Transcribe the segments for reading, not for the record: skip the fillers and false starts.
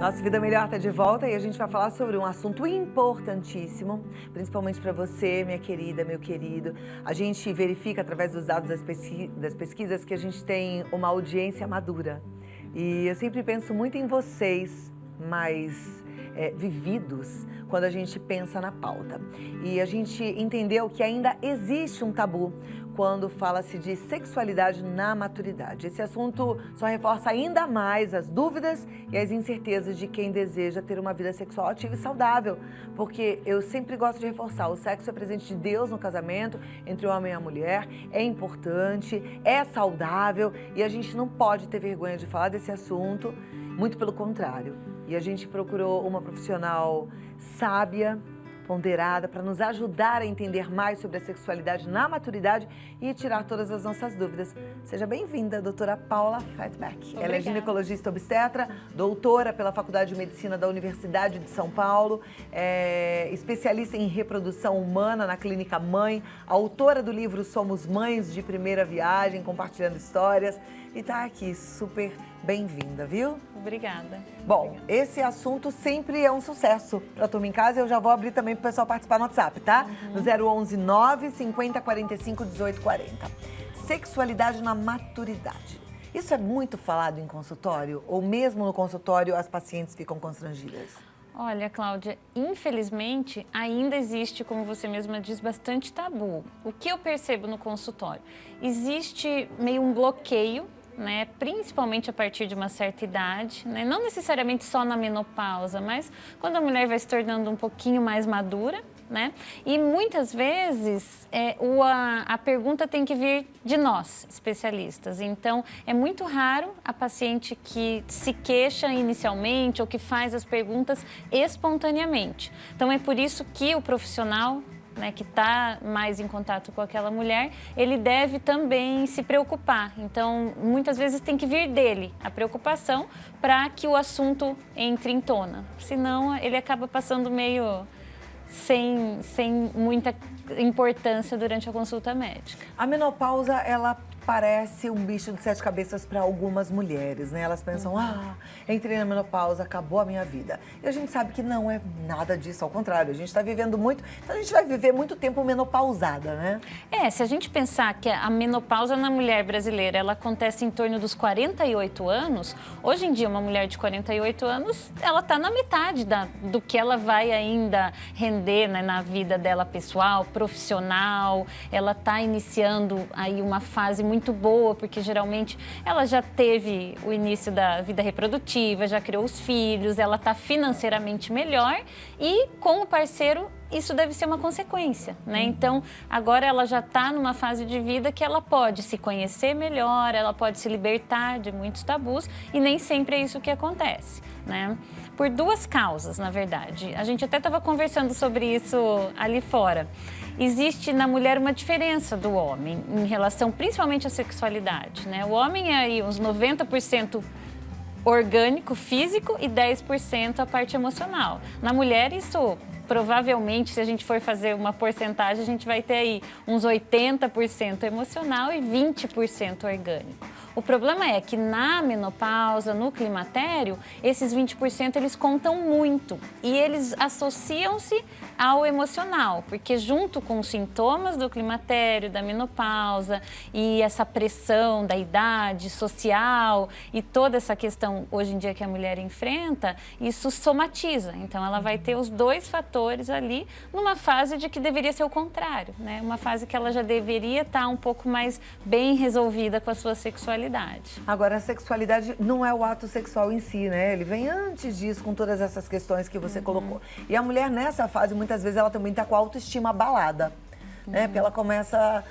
Nossa Vida Melhor está de volta e a gente vai falar sobre um assunto importantíssimo, principalmente para você, minha querida, meu querido. A gente verifica através dos dados das pesquisas que a gente tem uma audiência madura. E eu sempre penso muito em vocês, mais vividos, quando a gente pensa na pauta. E a gente entendeu que ainda existe um tabu quando fala-se de sexualidade na maturidade. Esse assunto só reforça ainda mais as dúvidas e as incertezas de quem deseja ter uma vida sexual ativa e saudável. Porque eu sempre gosto de reforçar, o sexo é presente de Deus no casamento, entre o homem e a mulher, é importante, é saudável e a gente não pode ter vergonha de falar desse assunto, muito pelo contrário. E a gente procurou uma profissional sábia, ponderada, para nos ajudar a entender mais sobre a sexualidade na maturidade e tirar todas as nossas dúvidas. Seja bem-vinda, doutora Paula Fettbeck. Obrigada. Ela é ginecologista obstetra, doutora pela Faculdade de Medicina da Universidade de São Paulo, especialista em reprodução humana na Clínica Mãe, autora do livro Somos Mães de Primeira Viagem, compartilhando histórias, e tá aqui, super bem-vinda, viu? Obrigada. Bom, Obrigada. esse assunto sempre é um sucesso para turma em casa. Eu já vou abrir também para o pessoal participar no WhatsApp, tá? No 011 9 50 45 18 40. Sexualidade na maturidade. Isso é muito falado em consultório? Ou mesmo no consultório as pacientes ficam constrangidas? Olha, Cláudia, infelizmente ainda existe, como você mesma diz, bastante tabu. O que eu percebo no consultório? Existe meio um bloqueio, né, principalmente a partir de uma certa idade, né, não necessariamente só na menopausa, mas quando a mulher vai se tornando um pouquinho mais madura, né, e muitas vezes a pergunta tem que vir de nós, especialistas. Então, é muito raro a paciente que se queixa inicialmente ou que faz as perguntas espontaneamente. Então, é por isso que o profissional, né, que está mais em contato com aquela mulher, ele deve também se preocupar. Então, muitas vezes tem que vir dele a preocupação para que o assunto entre em tona. Senão, ele acaba passando meio sem muita importância durante a consulta médica. A menopausa, ela parece um bicho de sete cabeças para algumas mulheres, né? Elas pensam, entrei na menopausa, acabou a minha vida. E a gente sabe que não é nada disso, ao contrário. A gente está vivendo muito, então a gente vai viver muito tempo menopausada, né? Se a gente pensar que a menopausa na mulher brasileira, ela acontece em torno dos 48 anos, hoje em dia uma mulher de 48 anos, ela está na metade do que ela vai ainda render, né, na vida dela pessoal, profissional. Ela está iniciando aí uma fase muito boa, porque geralmente ela já teve o início da vida reprodutiva, já criou os filhos, ela está financeiramente melhor e com o parceiro isso deve ser uma consequência, né? Então, agora ela já está numa fase de vida que ela pode se conhecer melhor, ela pode se libertar de muitos tabus e nem sempre é isso que acontece, né? Por duas causas, na verdade. A gente até estava conversando sobre isso ali fora. Existe na mulher uma diferença do homem em relação principalmente à sexualidade, né? O homem é aí uns 90% orgânico, físico e 10% a parte emocional. Na mulher, isso provavelmente, se a gente for fazer uma porcentagem, a gente vai ter aí uns 80% emocional e 20% orgânico. O problema é que na menopausa, no climatério, esses 20% eles contam muito e eles associam-se ao emocional, porque junto com os sintomas do climatério, da menopausa e essa pressão da idade social e toda essa questão hoje em dia que a mulher enfrenta, isso somatiza. Então ela vai ter os dois fatores ali numa fase de que deveria ser o contrário, né? Uma fase que ela já deveria estar um pouco mais bem resolvida com a sua sexualidade. Agora, a sexualidade não é o ato sexual em si, né? Ele vem antes disso, com todas essas questões que você colocou. E a mulher, nessa fase, muitas vezes, ela também está com a autoestima abalada, né? Porque ela começa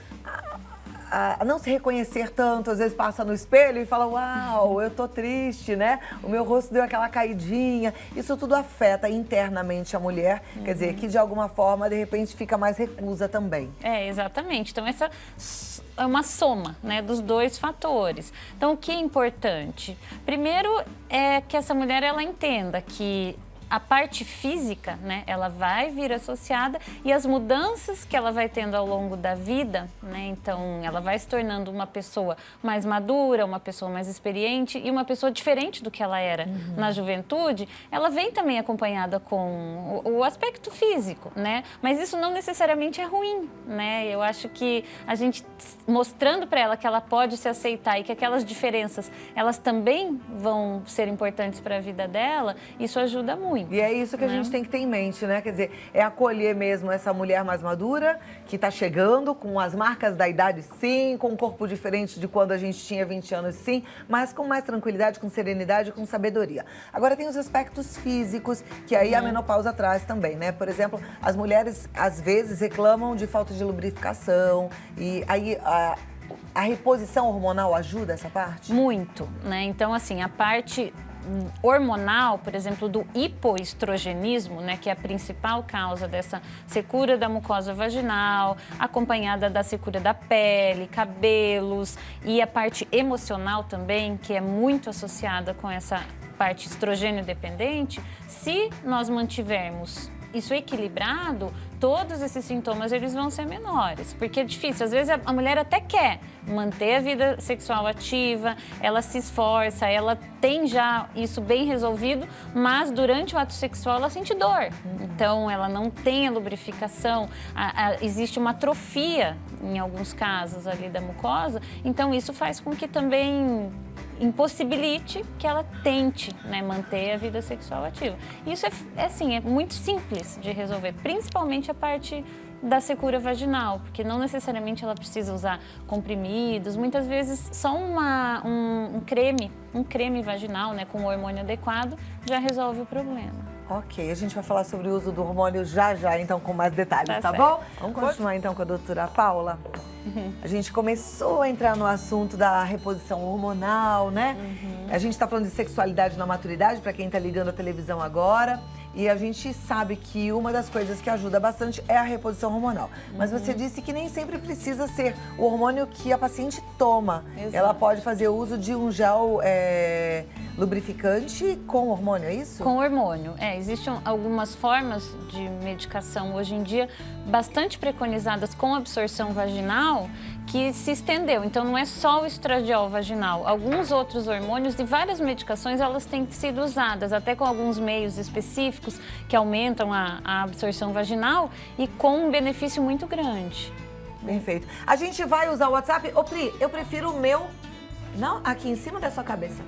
a não se reconhecer tanto, às vezes passa no espelho e fala, uau, eu tô triste, né? O meu rosto deu aquela caidinha. Isso tudo afeta internamente a mulher, quer dizer, que de alguma forma, de repente, fica mais reclusa também. Exatamente. Então, essa é uma soma, né, dos dois fatores. Então, o que é importante? Primeiro é que essa mulher, ela entenda que a parte física, né, ela vai vir associada e as mudanças que ela vai tendo ao longo da vida, né, então ela vai se tornando uma pessoa mais madura, uma pessoa mais experiente e uma pessoa diferente do que ela era na juventude, ela vem também acompanhada com o aspecto físico, né, mas isso não necessariamente é ruim, né, eu acho que a gente mostrando para ela que ela pode se aceitar e que aquelas diferenças, elas também vão ser importantes para a vida dela, isso ajuda muito. E é isso que a gente tem que ter em mente, né? Quer dizer, é acolher mesmo essa mulher mais madura, que está chegando com as marcas da idade, sim, com um corpo diferente de quando a gente tinha 20 anos, sim, mas com mais tranquilidade, com serenidade, com sabedoria. Agora tem os aspectos físicos, que aí a menopausa traz também, né? Por exemplo, as mulheres, às vezes, reclamam de falta de lubrificação, e aí a reposição hormonal ajuda essa parte? Muito, né? Então, assim, a parte hormonal, por exemplo, do hipoestrogenismo, né, que é a principal causa dessa secura da mucosa vaginal, acompanhada da secura da pele, cabelos, e a parte emocional também, que é muito associada com essa parte estrogênio dependente, se nós mantivermos isso equilibrado, todos esses sintomas eles vão ser menores, porque é difícil. Às vezes a mulher até quer manter a vida sexual ativa, ela se esforça, ela tem já isso bem resolvido, mas durante o ato sexual ela sente dor. Então ela não tem a lubrificação, existe uma atrofia em alguns casos ali da mucosa, então isso faz com que também impossibilite que ela tente, né, manter a vida sexual ativa. Isso é muito simples de resolver, principalmente a parte da secura vaginal, porque não necessariamente ela precisa usar comprimidos, muitas vezes só um creme vaginal, né, com o hormônio adequado já resolve o problema. Ok, a gente vai falar sobre o uso do hormônio já, então, com mais detalhes, tá bom? Vamos continuar, então, com a doutora Paula. A gente começou a entrar no assunto da reposição hormonal, né? A gente tá falando de sexualidade na maturidade, para quem tá ligando a televisão agora. E a gente sabe que uma das coisas que ajuda bastante é a reposição hormonal. Mas você disse que nem sempre precisa ser o hormônio que a paciente toma. Exato. Ela pode fazer uso de um gel lubrificante com hormônio, é isso? Com hormônio. Existem algumas formas de medicação hoje em dia bastante preconizadas com absorção vaginal que se estendeu. Então, não é só o estradiol vaginal. Alguns outros hormônios e várias medicações, elas têm sido usadas, até com alguns meios específicos que aumentam a absorção vaginal e com um benefício muito grande. Perfeito. A gente vai usar o WhatsApp. Ô, Pri, eu prefiro o meu... Não, aqui em cima da sua cabeça.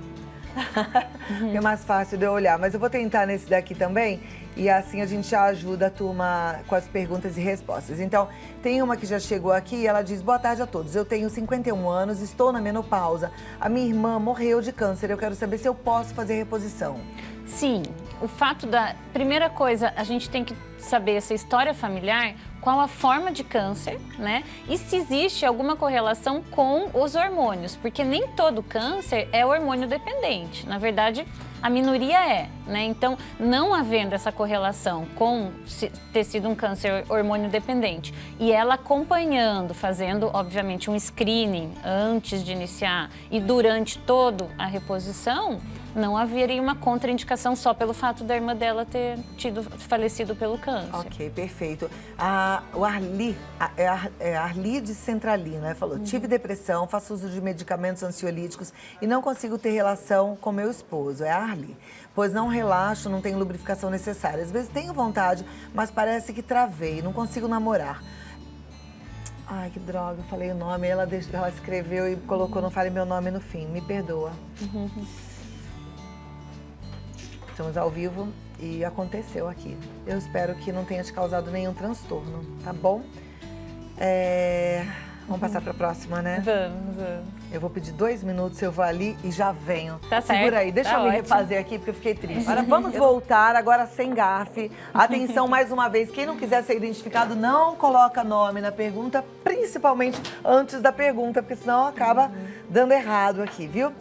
É mais fácil de eu olhar, mas eu vou tentar nesse daqui também e assim a gente já ajuda a turma com as perguntas e respostas. Então, tem uma que já chegou aqui e ela diz: boa tarde a todos, eu tenho 51 anos, estou na menopausa, a minha irmã morreu de câncer, eu quero saber se eu posso fazer reposição. Sim, o fato da... Primeira coisa, a gente tem que saber essa história familiar, qual a forma de câncer, né? E se existe alguma correlação com os hormônios, porque nem todo câncer é hormônio dependente. Na verdade, a minoria é, né? Então, não havendo essa correlação com ter sido um câncer hormônio dependente e ela acompanhando, fazendo, obviamente, um screening antes de iniciar e durante toda a reposição, não haveria uma contraindicação só pelo fato da irmã dela ter falecido pelo câncer. Ok, perfeito. O Arli, Arli de Centralina, falou: tive depressão, faço uso de medicamentos ansiolíticos e não consigo ter relação com meu esposo. É a Arli. Pois não relaxo, não tenho lubrificação necessária. Às vezes tenho vontade, mas parece que travei, não consigo namorar. Ai, que droga, eu falei o nome, ela escreveu e colocou, não fale meu nome no fim, me perdoa. Estamos ao vivo e aconteceu aqui. Eu espero que não tenha te causado nenhum transtorno, tá bom? Vamos passar para a próxima, né? Vamos. Eu vou pedir 2 minutos, eu vou ali e já venho. Tá certo. Segura aí, deixa Tá eu me ótimo. refazer aqui porque eu fiquei triste. Agora vamos voltar, agora sem gafe. Atenção mais uma vez, quem não quiser ser identificado, não coloca nome na pergunta, principalmente antes da pergunta, porque senão acaba dando errado aqui, viu?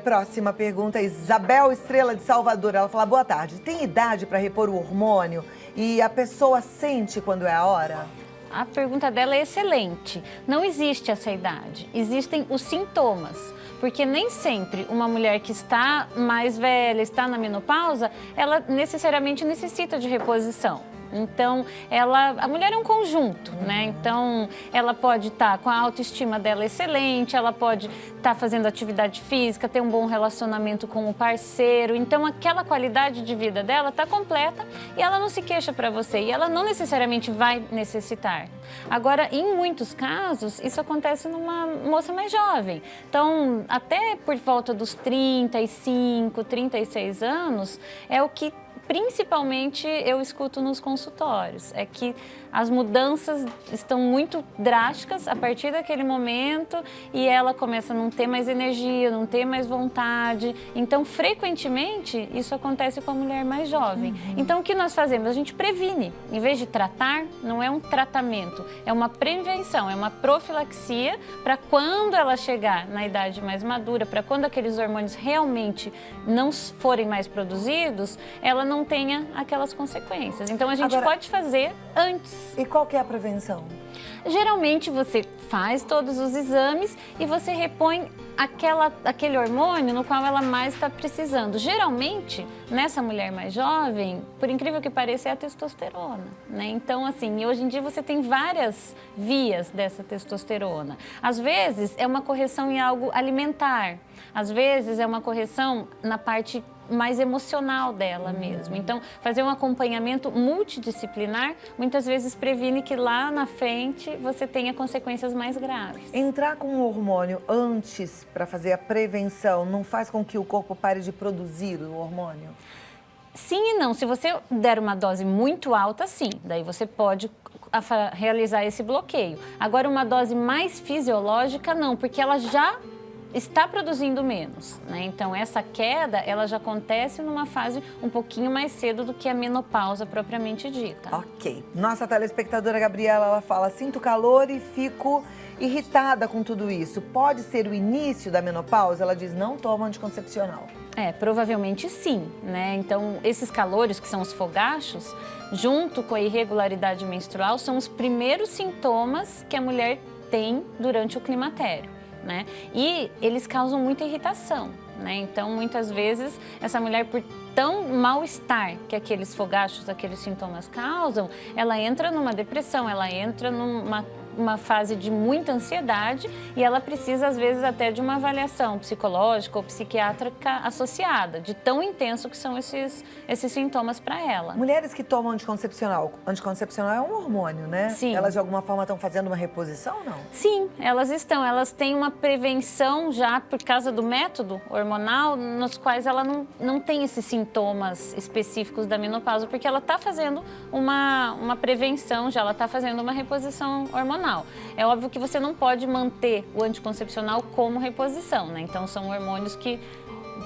Próxima pergunta, Isabel Estrela de Salvador. Ela fala: boa tarde, tem idade para repor o hormônio e a pessoa sente quando é a hora? A pergunta dela é excelente. Não existe essa idade, existem os sintomas. Porque nem sempre uma mulher que está mais velha, está na menopausa, ela necessariamente necessita de reposição. Então, a mulher é um conjunto, né? Então, ela pode estar com a autoestima dela excelente, ela pode estar fazendo atividade física, ter um bom relacionamento com o parceiro. Então, aquela qualidade de vida dela está completa e ela não se queixa para você. E ela não necessariamente vai necessitar. Agora, em muitos casos, isso acontece numa moça mais jovem. Então, até por volta dos 35, 36 anos, é o que principalmente eu escuto nos consultórios, é que as mudanças estão muito drásticas a partir daquele momento e ela começa a não ter mais energia, não ter mais vontade. Então, frequentemente, isso acontece com a mulher mais jovem. Então, o que nós fazemos? A gente previne. Em vez de tratar, não é um tratamento, é uma prevenção, é uma profilaxia para quando ela chegar na idade mais madura, para quando aqueles hormônios realmente não forem mais produzidos, ela não tenha aquelas consequências. Então, a gente pode fazer antes. E qual que é a prevenção? Geralmente você faz todos os exames e você repõe aquele hormônio no qual ela mais está precisando. Geralmente, nessa mulher mais jovem, por incrível que pareça, é a testosterona, né? Então, assim, hoje em dia você tem várias vias dessa testosterona. Às vezes é uma correção em algo alimentar, às vezes é uma correção na parte mais emocional dela mesmo. Então, fazer um acompanhamento multidisciplinar muitas vezes previne que lá na frente você tenha consequências mais graves. Entrar com o hormônio antes para fazer a prevenção não faz com que o corpo pare de produzir o hormônio? Sim e não. Se você der uma dose muito alta, sim. Daí você pode realizar esse bloqueio. Agora, uma dose mais fisiológica, não, porque ela já está produzindo menos, né? Então, essa queda, ela já acontece numa fase um pouquinho mais cedo do que a menopausa propriamente dita. Ok. Nossa telespectadora Gabriela, ela fala, sinto calor e fico irritada com tudo isso. Pode ser o início da menopausa? Ela diz, não toma anticoncepcional. Provavelmente sim, né? Então, esses calores, que são os fogachos, junto com a irregularidade menstrual, são os primeiros sintomas que a mulher tem durante o climatério. Né? E eles causam muita irritação, né? Então, muitas vezes, essa mulher, por tão mal-estar que aqueles fogachos, aqueles sintomas causam, ela entra numa depressão, ela entra numa fase de muita ansiedade e ela precisa, às vezes, até de uma avaliação psicológica ou psiquiátrica associada, de tão intenso que são esses sintomas para ela. Mulheres que tomam anticoncepcional é um hormônio, né? Sim. Elas, de alguma forma, estão fazendo uma reposição ou não? Sim, elas estão. Elas têm uma prevenção já por causa do método hormonal, nos quais ela não tem esses sintomas específicos da menopausa, porque ela está fazendo uma prevenção já, ela está fazendo uma reposição hormonal. É óbvio que você não pode manter o anticoncepcional como reposição, né? Então, são hormônios que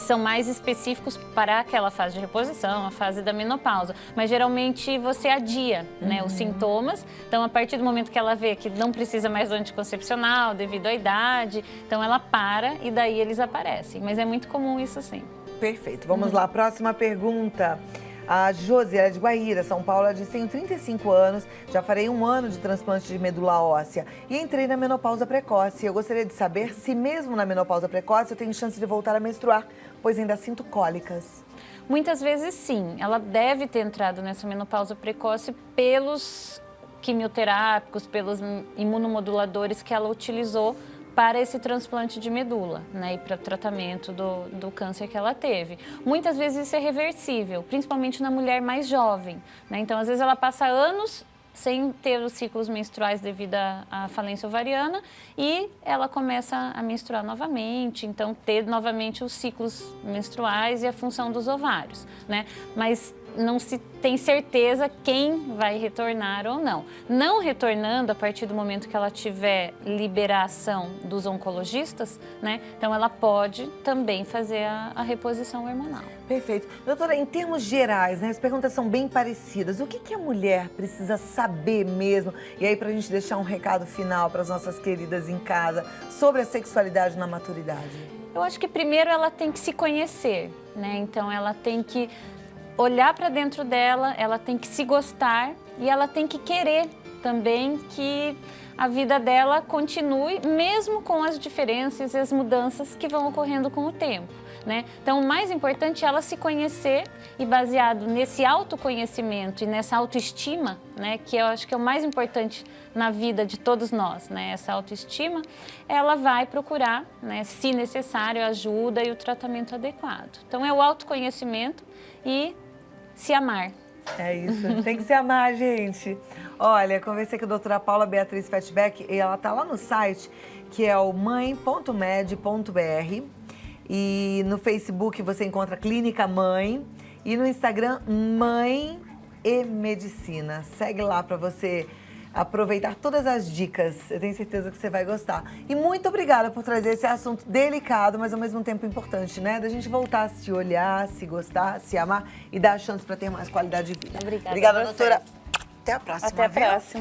são mais específicos para aquela fase de reposição, a fase da menopausa. Mas, geralmente, você adia, né, os sintomas. Então, a partir do momento que ela vê que não precisa mais do anticoncepcional devido à idade, então ela para e daí eles aparecem. Mas é muito comum isso, sim. Perfeito. Vamos lá, próxima pergunta. A Josi, ela é de Guaíra, São Paulo, ela diz, tenho 35 anos, já farei 1 ano de transplante de medula óssea e entrei na menopausa precoce. Eu gostaria de saber se mesmo na menopausa precoce eu tenho chance de voltar a menstruar, pois ainda sinto cólicas. Muitas vezes sim, ela deve ter entrado nessa menopausa precoce pelos quimioterápicos, pelos imunomoduladores que ela utilizou para esse transplante de medula, né, e para o tratamento do câncer que ela teve. Muitas vezes isso é reversível, principalmente na mulher mais jovem, né? Então, às vezes ela passa anos sem ter os ciclos menstruais devido à falência ovariana e ela começa a menstruar novamente, então ter novamente os ciclos menstruais e a função dos ovários, né? Mas não se tem certeza quem vai retornar ou não. Não retornando a partir do momento que ela tiver liberação dos oncologistas, né? Então ela pode também fazer a reposição hormonal. Perfeito. Doutora, em termos gerais, né, as perguntas são bem parecidas. O que a mulher precisa saber mesmo? E aí, para a gente deixar um recado final para as nossas queridas em casa sobre a sexualidade na maturidade. Eu acho que primeiro ela tem que se conhecer, né? Então ela tem que olhar para dentro dela, ela tem que se gostar e ela tem que querer também que a vida dela continue, mesmo com as diferenças e as mudanças que vão ocorrendo com o tempo, né? Então, o mais importante é ela se conhecer e, baseado nesse autoconhecimento e nessa autoestima, né, que eu acho que é o mais importante na vida de todos nós, né, essa autoestima, ela vai procurar, né, se necessário, a ajuda e o tratamento adequado. Então, é o autoconhecimento e se amar. É isso, tem que se amar, gente. Olha, conversei com a doutora Paula Beatriz Fatback e ela tá lá no site, que é o mãe.med.br. E no Facebook você encontra Clínica Mãe e no Instagram Mãe e Medicina. Segue lá para você aproveitar todas as dicas. Eu tenho certeza que você vai gostar. E muito obrigada por trazer esse assunto delicado, mas ao mesmo tempo importante, né? Da gente voltar a se olhar, se gostar, se amar e dar a chance para ter mais qualidade de vida. Obrigada doutora. Até a próxima. Até a próxima.